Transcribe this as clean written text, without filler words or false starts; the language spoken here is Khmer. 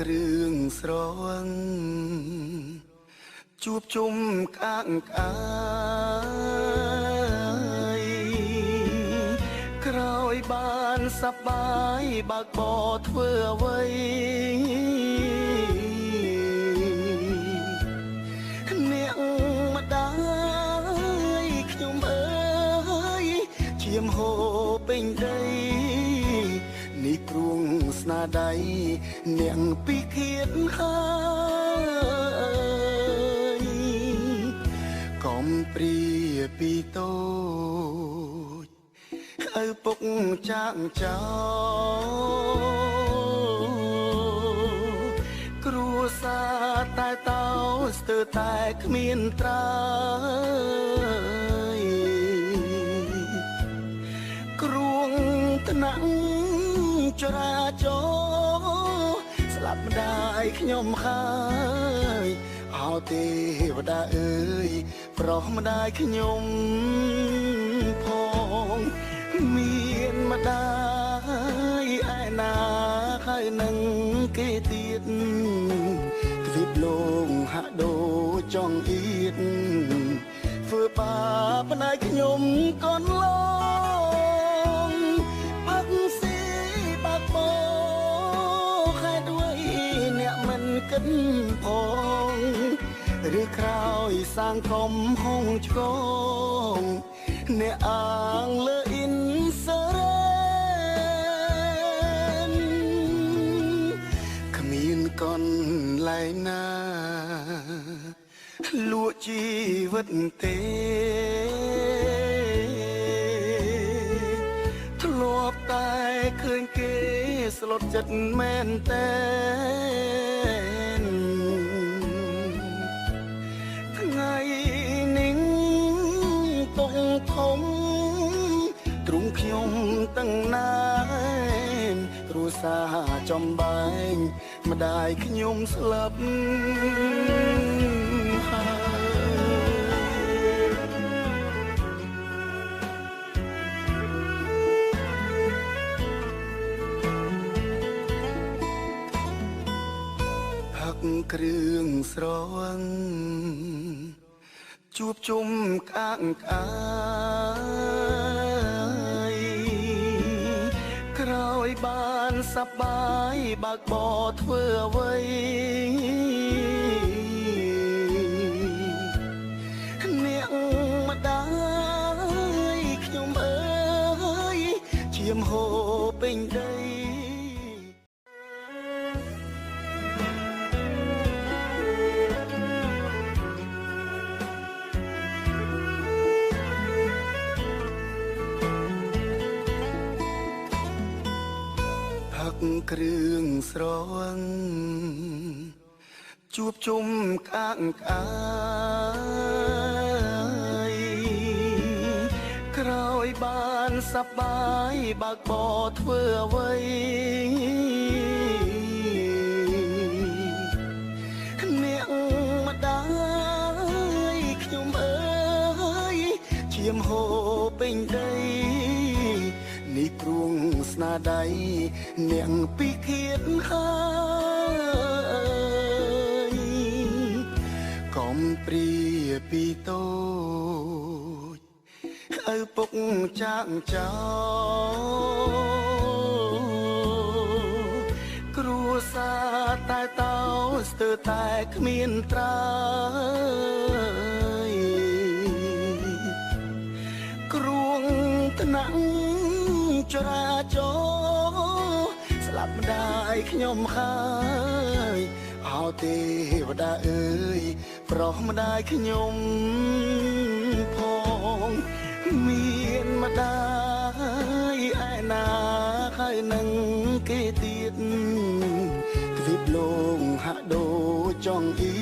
គ្រឿងស្រវឹងជួបជុំកាក់កាយក្រោយបានសប្បាយបើកបោធ្វើអ្វីអ្នកម្ដាយខ្ញុំអើយឈាមហូរពេញដីនេះព្រួងស្នាដៃអ្នកពីឃាតហើយកុំព្រាពីតូចឪពុកចាក់ចោលគ្រួសារតែតោស្ទើរតែគ្មានត្រើយគ្រួងថ្នាក់ចរាចរណ៍ស្លាប់ម្ដាយខ្ញុំហើយអោទេវតាអើយប្រុសម្ដាយខ្ញុំផងមានម្ដាយឯណាហើយនឹងគេទៀតគ្វិបលងហាក់ដូចចង់អៀតធ្វើបាបម្ដាយខ្ញុំកូនឡងផឹកស៊ីបាក់បោខែด้วยអ្នកមិនគិតផងឬក្រោយសាងកំហុងឆ្កងអ្នកអាងលើអ៊ីនសរ៉ែនគ្មានកន្លែងណាលក់ជីវិតទេធ្លាប់តែឃើញគេស្លុតចិត្តមែនតែនថ្ងៃនេះទុកធំទ្រង់ខ្ញុំទាំងណាយគ្រួសារចំបែងម្ដាយខ្ញុំស្លាប់គ្រឿងស្រវឹងជួបជុំកាក់កាយក្រោយបានសប្បាយបើកបោធ្វើអ្វីអ្នកម្ដាយខ្ញុំអើយឈាមហូរពេញដីគ្រឿងស្រវឹងជួបជុំកាក់កាយក្រោយបានសប្បាយបើកបោធ្វើអ្វីអ្នកម្ដាយខ្ញុំអើយឈាមហូរពេញដីនេះព្រួងស្នាដៃអ្នកពីឃាតហើយកុំព្រាពីតូចឪពុកចាក់ចោលគ្រួសារតែតោស្ទើរតែគ្មានត្រើយគ្រួងថ្នាក់ចរាចរណ៍ស្លាប់ម្ដាយខ្ញុំហើយអោទេវតាអើយប្រុសម្ដាយខ្ញុំផងមានម្ដាយឯណាហើយនឹងគេទៀតគ្វិបលងហាក់ដូចចង់អៀ